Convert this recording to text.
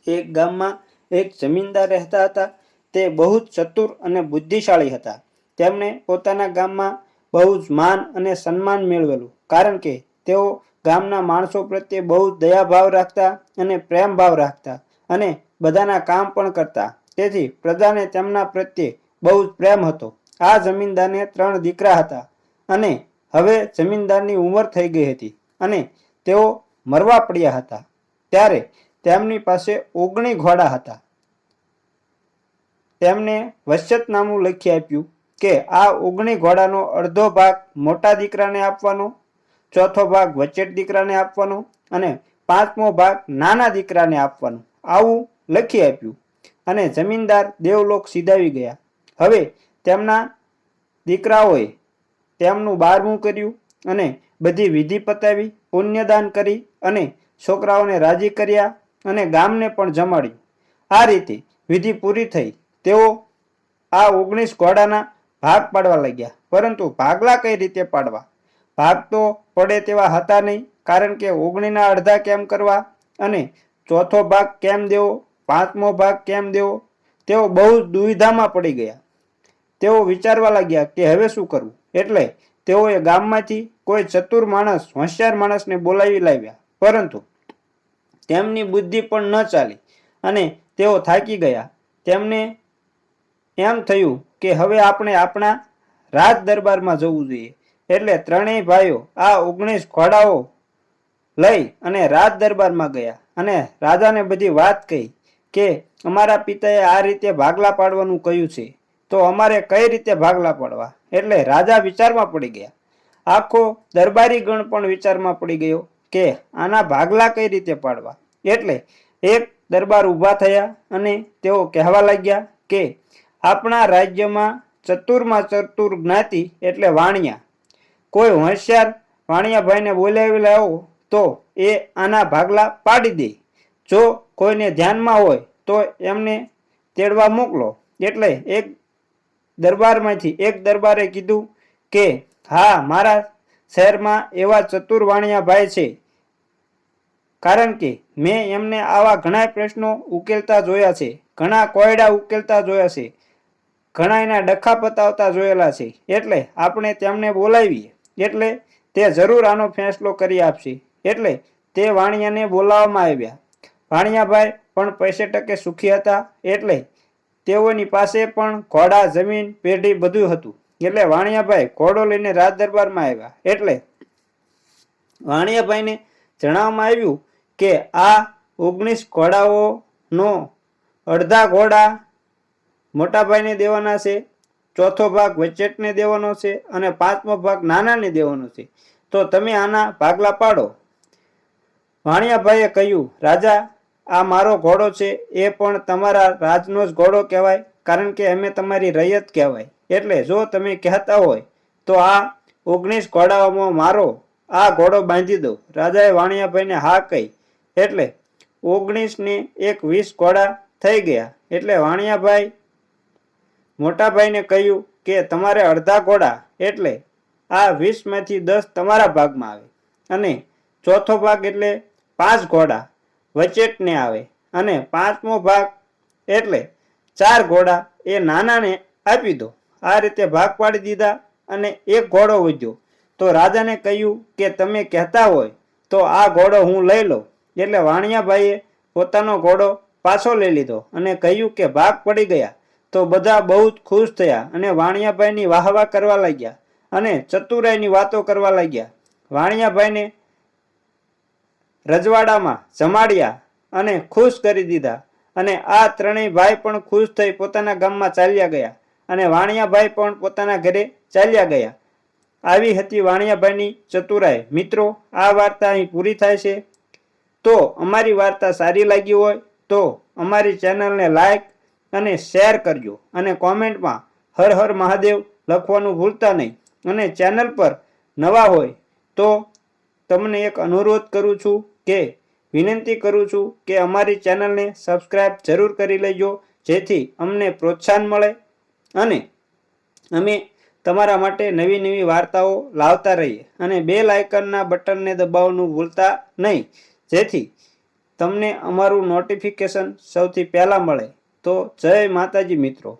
એક ગામમાં એક જમીનદાર રહેતા હતા. તે બહુ જ ચતુર અને બુદ્ધિશાળી હતા. તેમણે પોતાના ગામમાં બહુ જ માન અને સન્માન મેળવેલું, કારણ કે તેઓ ગામના માણસો પ્રત્યે બહુ જ દયાભાવ રાખતા અને પ્રેમ ભાવ રાખતા અને બધાના કામ પણ કરતા. તેથી પ્રજાને તેમના પ્રત્યે બહુ જ પ્રેમ હતો. આ જમીનદારને 3 દીકરા હતા અને હવે જમીનદારની ઉંમર થઈ ગઈ હતી અને તેઓ મરવા પડ્યા હતા. ત્યારે તેમની પાસે 19 ઘોડા હતા. તેમને વસિયતનામું લખી આપ્યું કે આ 19 ઘોડાનો અડધો ભાગ મોટા દીકરાને આપવાનો, ચોથો ભાગ વચેટ દીકરાને આપવાનો અને 5મો ભાગ નાના દીકરાને આપવાનો. આવું લખી આપ્યું અને જમીનદાર દેવલોક સીધાવી ગયા. હવે તેમના દીકરાઓએ તેમનું 12મું કર્યું અને બધી વિધિ પતાવી, પુણ્યદાન કરી અને છોકરાઓને રાજી કર્યા અને ગામને પણ જમાડ્યું. આ રીતે વિધિ પૂરી થઈ. તેઓ આ 19 ઘોડાના ભાગ પાડવા લાગ્યા, પરંતુ ભાગલા કઈ રીતે પાડવા? ભાગ તો પડે તેવા હતા નહીં, કારણ કે 19ના અડધા કેમ કરવા અને ચોથો ભાગ કેમ દેવો, 5મો ભાગ કેમ દેવો? તેઓ બહુ દુવિધામાં પડી ગયા. તેઓ વિચારવા લાગ્યા કે હવે શું કરવું. એટલે તેઓએ ગામમાંથી કોઈ ચતુર માણસ, હોશિયાર માણસને બોલાવી લાવ્યા, પરંતુ તેમની બુદ્ધિ પણ ન ચાલી અને તેઓ થાકી ગયા. તેમને એમ થયું કે હવે આપણે આપણા રાજ દરબારમાં જવું જોઈએ. એટલે ત્રણેય ભાઈઓ આ 19 ઘોડાઓ લઈ અને રાજ દરબારમાં ગયા અને રાજાને બધી વાત કહી કે અમારા પિતાએ આ રીતે ભાગલા પાડવાનું કહ્યું છે, તો અમારે કઈ રીતે ભાગલા પાડવા? એટલે રાજા વિચારમાં પડી ગયા. આખો દરબારી ગણ પણ વિચારમાં પડી ગયો કે આના ભાગલા કઈ રીતે પાડવા. એટલે એક દરબાર ઊભા થયા અને તેઓ કહેવા લાગ્યા કે આપણા રાજ્યમાં ચતુરમાં ચતુર જ્ઞાતિ એટલે વાણિયા. કોઈ હોશિયાર વાણિયાભાઈને બોલાવી લાવો તો એ આના ભાગલા પાડી દે. જો કોઈને ધ્યાનમાં હોય તો એમને તેડવા મોકલો. એટલે એક દરબારમાંથી એક દરબારે કીધું કે હા, મારા શહેરમાં એવા ચતુર વાણિયાભાઈ છે, કારણ કે મેં એમને આવા ઘણા પ્રશ્નો ઉકેલતા જોયા છે, ઘણા કોયડા ઉકેલતા જોયા છે, ઘણા એના ડખા પતાવતા જોયેલા છે. એટલે આપણે તેમને બોલાવીએ, એટલે તે જરૂર આનો ફેંસલો કરી આપશે. એટલે તે વાણિયાને બોલાવવામાં આવ્યા. વાણિયાભાઈ પણ પૈસે ટકે સુખી હતા. એટલે તેઓની પાસે પણ ઘોડા, જમીન, પેઢી બધું હતું. એટલે વાણિયાભાઈ ઘોડો લઈને રાજ દરબારમાં આવ્યા. એટલે વાણિયાભાઈને જણાવવામાં આવ્યું કે આ 19 ઘોડાઓનો અડધા ઘોડા મોટાભાઈને દેવાના છે, ચોથો ભાગ વચેટને દેવાનો છે અને 5મો ભાગ નાનાને દેવાનો છે. તો તમે આના ભાગલા પાડો. વાણિયાભાઈએ કહ્યું, રાજા, આ મારો ઘોડો છે, એ પણ તમારા રાજનો જ ઘોડો કહેવાય, કારણ કે અમે તમારી રૈયત કહેવાય. એટલે જો તમે કહેતા હોય તો આ 19 ઘોડાઓમાં મારો આ ઘોડો બાંધી દો. રાજાએ વાણિયાભાઈને હા કહી. એટલે 19 ને 20 ઘોડા થઈ ગયા. એટલે વાણિયાભાઈ મોટાભાઈને કહ્યું કે તમારે અડધા ઘોડા, એટલે આ 20માંથી 10 તમારા ભાગમાં આવે અને ચોથો ભાગ એટલે 5 ઘોડા વચેટને આવે અને 5મો ભાગ એટલે 4 ઘોડા એ નાનાને આપી દો. આ રીતે ભાગ પાડી દીધા અને એક ઘોડો વધ્યો. તો રાજાને કહ્યું કે તમે કહેતા હોય તો આ ઘોડો હું લઈ લઉં. એટલે વાણિયાભાઈએ પોતાનો ઘોડો પાછો લઈ લીધો અને કહ્યું કે ભાગ પડી ગયા. તો બધા બહુ જ ખુશ થયા અને વાણિયાભાઈની વાહવા કરવા લાગ્યા અને ચતુરાઈની વાતો કરવા લાગ્યા. વાણિયાભાઈને રજવાડામાં જમાડ્યા અને ખુશ કરી દીધા અને આ ત્રણેય ભાઈ પણ ખુશ થઈ પોતાના ગામમાં ચાલ્યા ગયા અને વાણિયાભાઈ પણ પોતાના ઘરે ચાલ્યા ગયા. આવી હતી વાણિયાભાઈની ચતુરાઈ. મિત્રો, આ વાર્તા અહીં પૂરી થાય છે. તો અમારી વાર્તા સારી લાગી હોય તો અમારી ચેનલને લાઈક અને શેર કરજો અને કોમેન્ટમાં હર હર મહાદેવ લખવાનું ભૂલતા નહીં. અને ચેનલ પર નવા હોય તો તમને એક અનુરોધ કરું છું કે વિનંતી કરું છું કે અમારી ચેનલને સબસ્ક્રાઈબ જરૂર કરી લેજો, જેથી અમને પ્રોત્સાહન મળે અને અમે તમારા માટે નવી નવી વાર્તાઓ લાવતા રહીએ. અને બેલ આઇકનના બટનને દબાવવાનું ભૂલતા નહીં, જેથી તમને અમારું નોટિફિકેશન સૌથી પહેલાં મળે. તો જય માતાજી મિત્રો.